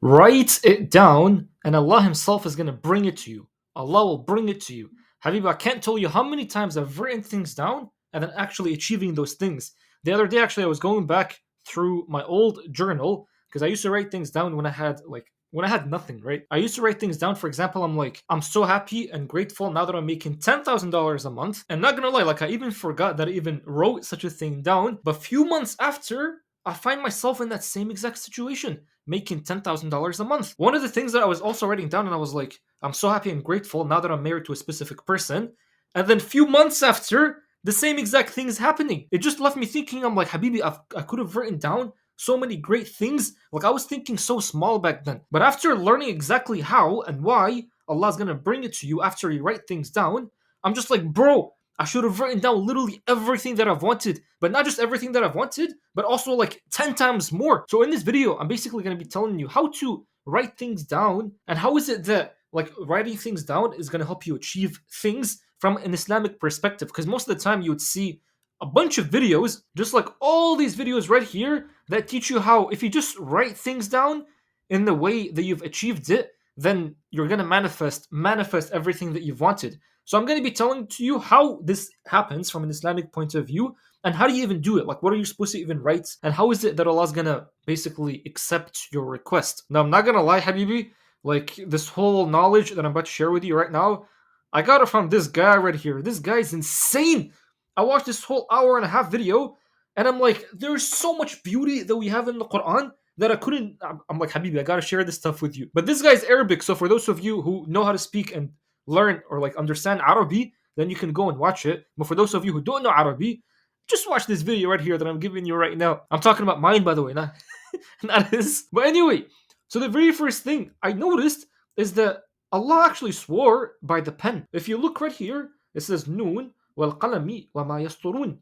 Write it down, and Allah Himself is going to bring it to you. Allah will bring it to you. Habib, I can't tell you how many times I've written things down and then actually achieving those things. The other day, actually, I was going back through my old journal because I used to write things down when I had nothing, right? I used to write things down. For example, I'm like, I'm so happy and grateful now that I'm making $10,000 a month. And not gonna lie, like I even forgot that I even wrote such a thing down. But few months after, I find myself in that same exact situation, making $10,000 a month. One of the things that I was also writing down, and I was like, I'm so happy and grateful now that I'm married to a specific person. And then few months after, the same exact thing is happening. It just left me thinking, I'm like, Habibi, I could have written down so many great things. Like I was thinking so small back then. But after learning exactly how and why Allah's gonna bring it to you after you write things down, I'm just like, bro, I should have written down literally everything that I've wanted, but not just everything that I've wanted, but also like 10 times more. So in this video, I'm basically going to be telling you how to write things down and how is it that like writing things down is going to help you achieve things from an Islamic perspective. Because most of the time you would see a bunch of videos, just like all these videos right here, that teach you how if you just write things down in the way that you've achieved it, then you're going to manifest everything that you've wanted. So I'm going to be telling to you how this happens from an Islamic point of view and how do you even do it? Like what are you supposed to even write? And how is it that Allah's going to basically accept your request? Now I'm not going to lie, Habibi, like this whole knowledge that I'm about to share with you right now, I got it from this guy right here. This guy's insane. I watched this whole hour and a half video and I'm like, there's so much beauty that we have in the Quran that I couldn't. I'm like, Habibi, I gotta share this stuff with you. But this guy's Arabic, so for those of you who know how to speak and learn or like understand Arabic, then you can go and watch it. But for those of you who don't know Arabic, just watch this video right here that I'm giving you right now. I'm talking about mine, by the way, not, not his. But anyway, so the very first thing I noticed is that Allah actually swore by the pen. If you look right here, it says Noon wal qalami wa ma yasturun.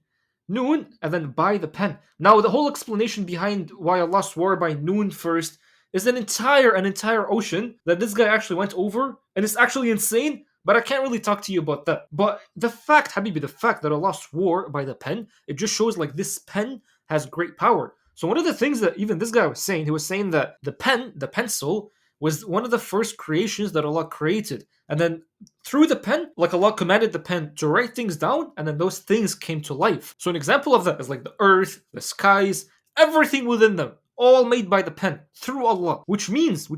Noon and then by the pen. Now the whole explanation behind why Allah swore by Noon first is an entire ocean that this guy actually went over, and it's actually insane. But I can't really talk to you about that. But the fact, Habibi, the fact that Allah swore by the pen, it just shows like this pen has great power. So one of the things that even this guy was saying, he was saying that the pen, the pencil, was one of the first creations that Allah created. And then through the pen, like Allah commanded the pen to write things down, and then those things came to life. So an example of that is like the earth, the skies, everything within them, all made by the pen through Allah. Which means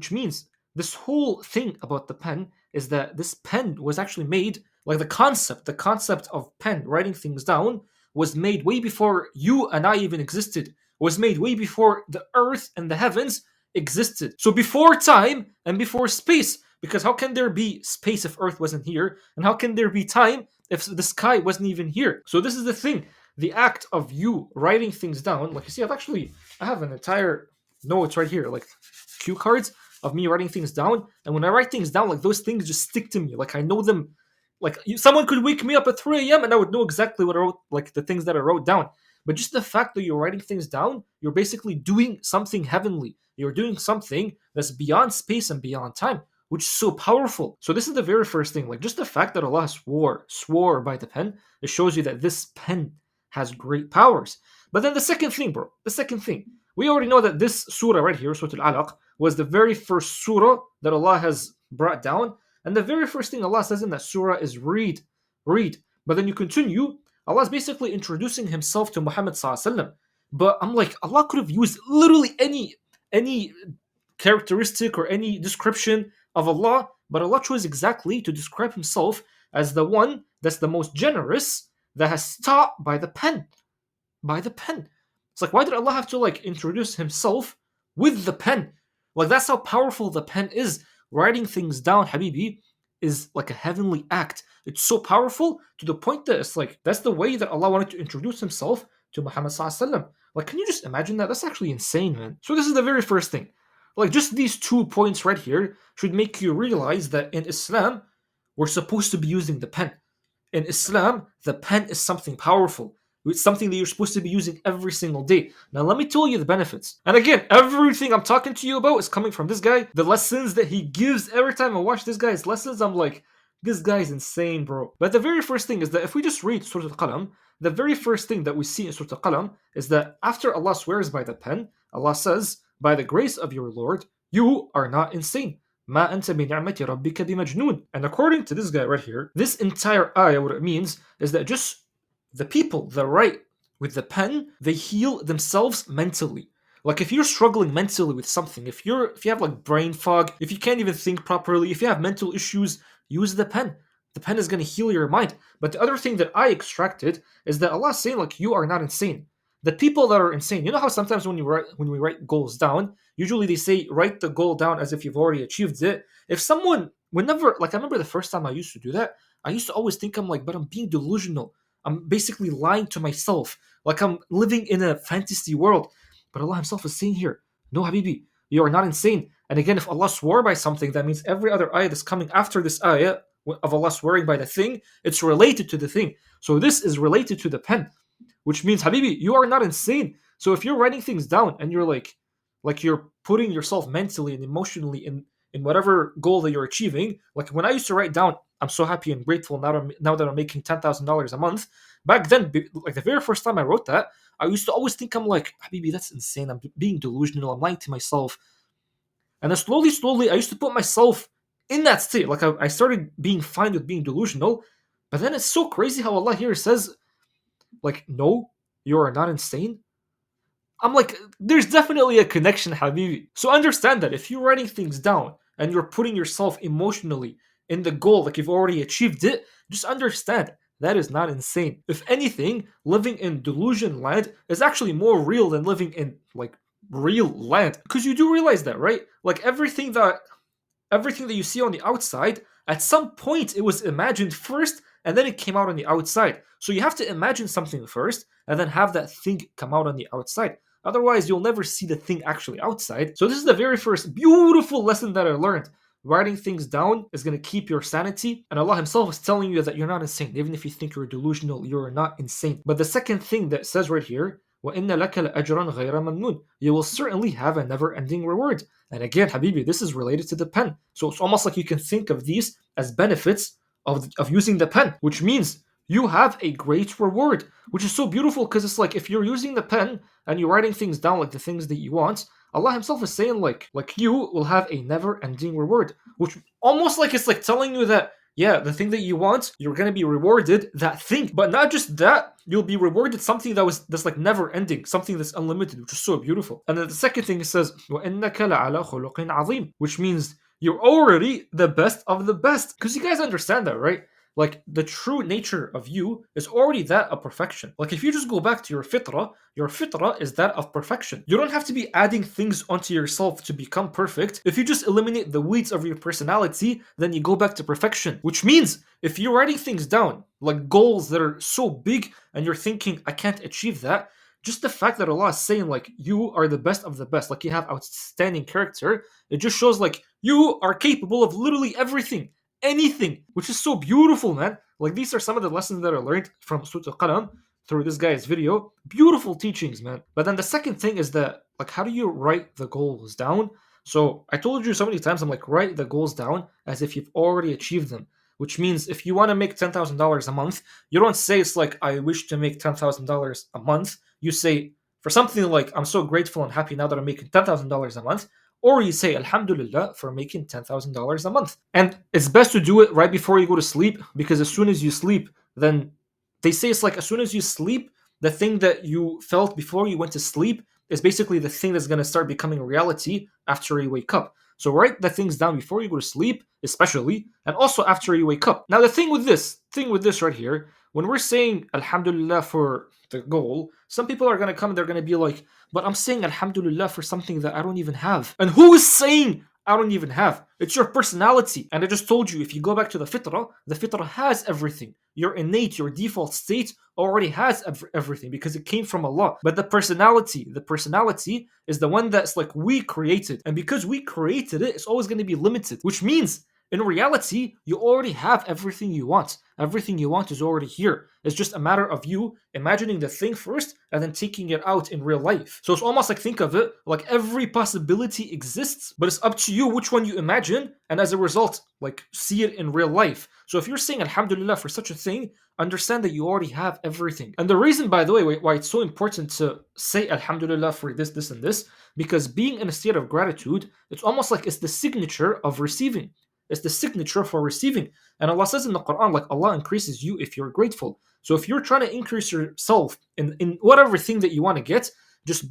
this whole thing about the pen is that this pen was actually made, like the concept of pen, writing things down, was made way before you and I even existed. Was made way before the earth and the heavens existed. So before time and before space. Because how can there be space if Earth wasn't here? And how can there be time if the sky wasn't even here? So this is the thing. The act of you writing things down, like you see, I have an entire notes right here, like cue cards of me writing things down. And when I write things down, like those things just stick to me. Like I know them. Like someone could wake me up at 3 a.m. and I would know exactly what I wrote, like the things that I wrote down. But just the fact that you're writing things down, you're basically doing something heavenly. You're doing something that's beyond space and beyond time, which is so powerful. So this is the very first thing. Like just the fact that Allah swore by the pen, it shows you that this pen has great powers. But then the second thing, bro, the second thing, we already know that this surah right here, Surah Al-Alaq, was the very first surah that Allah has brought down. And the very first thing Allah says in that surah is read, read. But then you continue, Allah is basically introducing Himself to Muhammad Sallallahu Alaihi Wasallam. But I'm like, Allah could have used literally any characteristic or any description of Allah, but Allah chose exactly to describe Himself as the one that's the most generous, that has taught by the pen. By the pen. It's like, why did Allah have to like introduce Himself with the pen? Like that's how powerful the pen is. Writing things down, Habibi, is like a heavenly act. It's so powerful to the point that it's like that's the way that Allah wanted to introduce Himself to Muhammad Sallallahu Alaihi Wasallam. Like, can you just imagine that? That's actually insane, man. So this is the very first thing. Like, just these 2 points right here should make you realize that in Islam, we're supposed to be using the pen. In Islam, the pen is something powerful. It's something that you're supposed to be using every single day. Now, let me tell you the benefits. And again, everything I'm talking to you about is coming from this guy. The lessons that he gives every time I watch this guy's lessons, I'm like, this guy's insane, bro. But the very first thing is that if we just read Surah Al-Qalam, the very first thing that we see in Surah Al-Qalam is that after Allah swears by the pen, Allah says, by the grace of your Lord, You are not insane. ما أنت بنعمة ربك بمجنون. And according to this guy right here, this entire ayah, what it means is that just the people that write with the pen, they heal themselves mentally. Like if you're struggling mentally with something, if you have like brain fog, if you can't even think properly, if you have mental issues, use the pen. The pen is going to heal your mind. But the other thing that I extracted is that Allah is saying like you are not insane. The people that are insane, you know how sometimes when we write goals down, usually they say write the goal down as if you've already achieved it. If someone whenever like I remember the first time I used to do that, I used to always think I'm like, but I'm being delusional. I'm basically lying to myself. Like I'm living in a fantasy world. But Allah Himself is saying here, no, Habibi, you are not insane. And again, if Allah swore by something, that means every other ayah that's coming after this ayah of Allah swearing by the thing, it's related to the thing. So this is related to the pen, which means, Habibi, you are not insane. So if you're writing things down and you're like you're putting yourself mentally and emotionally in whatever goal that you're achieving, like when I used to write down, I'm so happy and grateful now that I'm making $10,000 a month. Back then, like the very first time I wrote that, I used to always think I'm like, Habibi, that's insane. I'm being delusional. I'm lying to myself. And then slowly, I used to put myself in that state. Like I started being fine with being delusional. But then it's so crazy how Allah here says, like, no, you are not insane. I'm like, there's definitely a connection, Habibi. So understand that if you're writing things down and you're putting yourself emotionally in the goal, like you've already achieved it, just understand that is not insane. If anything, living in delusion land is actually more real than living in like real land. Because you do realize that, right? Like everything that you see on the outside, at some point it was imagined first and then it came out on the outside. So you have to imagine something first and then have that thing come out on the outside. Otherwise, you'll never see the thing actually outside. So this is the very first beautiful lesson that I learned. Writing things down is going to keep your sanity, and Allah Himself is telling you that you're not insane. Even if you think you're delusional, you're not insane. But the second thing that says right here, وَإِنَّ لَكَ لَأَجْرًا غَيْرَ مَمْنُونٍ, you will certainly have a never-ending reward. And again, Habibi, this is related to the pen. So it's almost like you can think of these as benefits of using the pen, which means you have a great reward, which is so beautiful because it's like if you're using the pen and you're writing things down like the things that you want, Allah Himself is saying like you will have a never-ending reward, which almost like it's like telling you that yeah, the thing that you want, you're gonna be rewarded that thing. But not just that, you'll be rewarded something that's like never ending, something that's unlimited, which is so beautiful. And then the second thing it says, وَإِنَّكَ لَعَلَى خُلُقٍ عَظِيمٍ, which means you're already the best of the best. Because you guys understand that, right? Like the true nature of you is already that of perfection. Like if you just go back to your fitrah is that of perfection. You don't have to be adding things onto yourself to become perfect. If you just eliminate the weeds of your personality, then you go back to perfection. Which means if you're writing things down, like goals that are so big and you're thinking, I can't achieve that, just the fact that Allah is saying like you are the best of the best, like you have outstanding character, it just shows like you are capable of literally everything, anything, which is so beautiful, man. Like these are some of the lessons that I learned from Surah Al-Qalam through this guy's video. Beautiful teachings, man. But then the second thing is that like how do you write the goals down? So I told you so many times, I'm like, write the goals down as if you've already achieved them. Which means if you want to make $10,000 a month, you don't say it's like I wish to make $10,000 a month. You say for something like I'm so grateful and happy now that I'm making $10,000 a month, or you say Alhamdulillah for making $10,000 a month. And it's best to do it right before you go to sleep, because as soon as you sleep, then they say it's like as soon as you sleep, the thing that you felt before you went to sleep is basically the thing that's going to start becoming reality after you wake up. So write the things down before you go to sleep, especially, and also after you wake up. Now the thing with this right here, when we're saying Alhamdulillah for the goal, some people are gonna come and they're gonna be like, but I'm saying Alhamdulillah for something that I don't even have. And who is saying I don't even have? It's your personality. And I just told you, if you go back to the fitrah has everything. Your innate, your default state already has everything because it came from Allah. But the personality is the one that's like we created. And because we created it, it's always going to be limited. Which means In reality, you already have everything you want. Everything you want is already here. It's just a matter of you imagining the thing first and then taking it out in real life. So it's almost like, think of it like every possibility exists, but it's up to you which one you imagine, and as a result, like see it in real life. So if you're saying Alhamdulillah for such a thing, understand that you already have everything. And the reason, by the way, why it's so important to say Alhamdulillah for this, this, and this, because being in a state of gratitude, it's almost like it's the signature of receiving. It's the signature for receiving. And Allah says in the Quran, like Allah increases you if you're grateful. So if you're trying to increase yourself in whatever thing that you want to just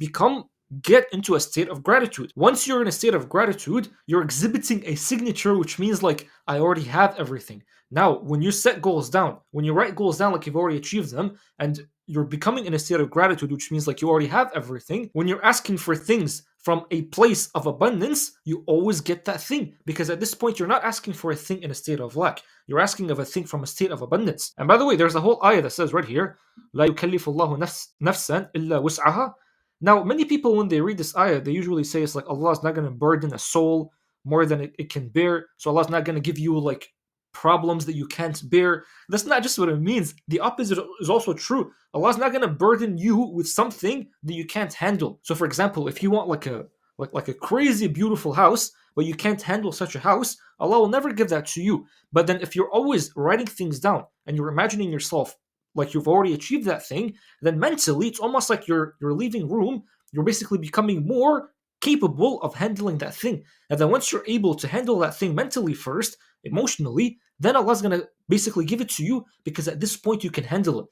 get into a state of gratitude. Once you're in a state of gratitude, you're exhibiting a signature, which means like I already have everything. Now, when you set goals down, when you write goals down like you've already achieved them, and you're becoming in a state of gratitude, which means like you already have everything. When you're asking for things from a place of abundance, you always get that thing. Because at this point, you're not asking for a thing in a state of lack. You're asking of a thing from a state of abundance. And by the way, there's a whole ayah that says right here, لا يكلف الله نفسا إلا وسعها. Now, many people, when they read this ayah, they usually say it's like Allah is not going to burden a soul more than it can bear. So Allah is not going to give you like problems that you can't bear. That's not just what it means. The opposite is also true. Allah's not going to burden you with something that you can't handle. So for example, if you want like a crazy beautiful house, but you can't handle such a house, Allah will never give that to you. But then if you're always writing things down and you're imagining yourself like you've already achieved that thing, then mentally it's almost like you're leaving room. You're basically becoming more capable of handling that thing. And then once you're able to handle that thing mentally first, emotionally, then Allah's gonna basically give it to you because at this point you can handle it.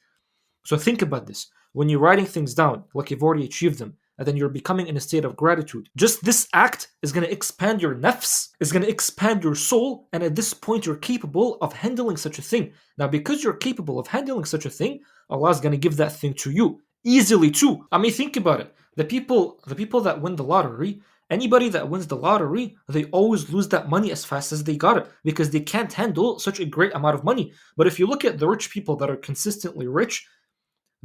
So think about this. When you're writing things down, like you've already achieved them, and then you're becoming in a state of gratitude, just this act is going to expand your nafs, is going to expand your soul, and at this point you're capable of handling such a thing. Now, because you're capable of handling such a thing, Allah's going to give that thing to you easily too. I mean, think about it. The people that win the lottery, anybody that wins the lottery, they always lose that money as fast as they got it because they can't handle such a great amount of money. But if you look at the rich people that are consistently rich,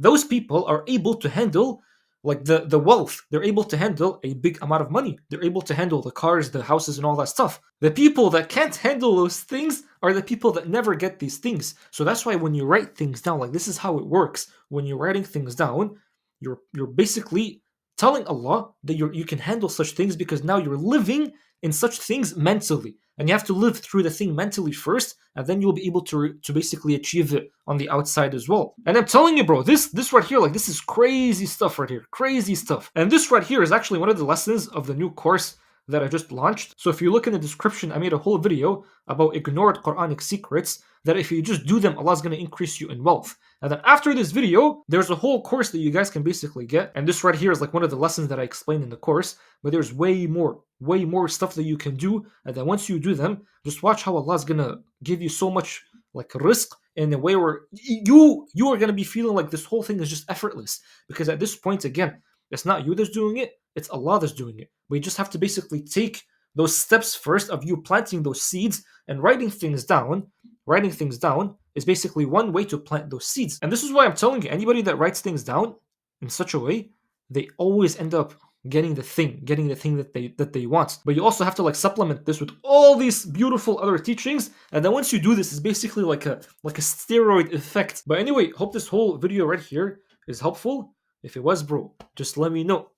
those people are able to handle like the wealth. They're able to handle a big amount of money. They're able to handle the cars, the houses, and all that stuff. The people that can't handle those things are the people that never get these things. So that's why when you write things down, like this is how it works. When you're writing things down, you're basically telling Allah that you can handle such things because now you're living in such things mentally. And you have to live through the thing mentally first, and then you'll be able to basically achieve it on the outside as well. And I'm telling you, bro, this right here, like this is crazy stuff right here. Crazy stuff. And this right here is actually one of the lessons of the new course that I just launched. So if you look in the description, I made a whole video about ignored Quranic secrets that if you just do them, Allah's going to increase you in wealth. And then after this video, there's a whole course that you guys can basically get. And this right here is like one of the lessons that I explained in the course, but there's way more stuff that you can do. And then once you do them, just watch how Allah's going to give you so much like rizq in a way where you are going to be feeling like this whole thing is just effortless. Because at this point, again, it's not you that's doing it, it's Allah that's doing it. We just have to basically take those steps first of you planting those seeds and writing things down. Writing things down is basically one way to plant those seeds. And this is why I'm telling you, anybody that writes things down in such a way, they always end up getting the thing that they want. But you also have to like supplement this with all these beautiful other teachings, and then once you do this, it's basically like a steroid effect. But anyway, hope this whole video right here is helpful. If it was, bro, just let me know.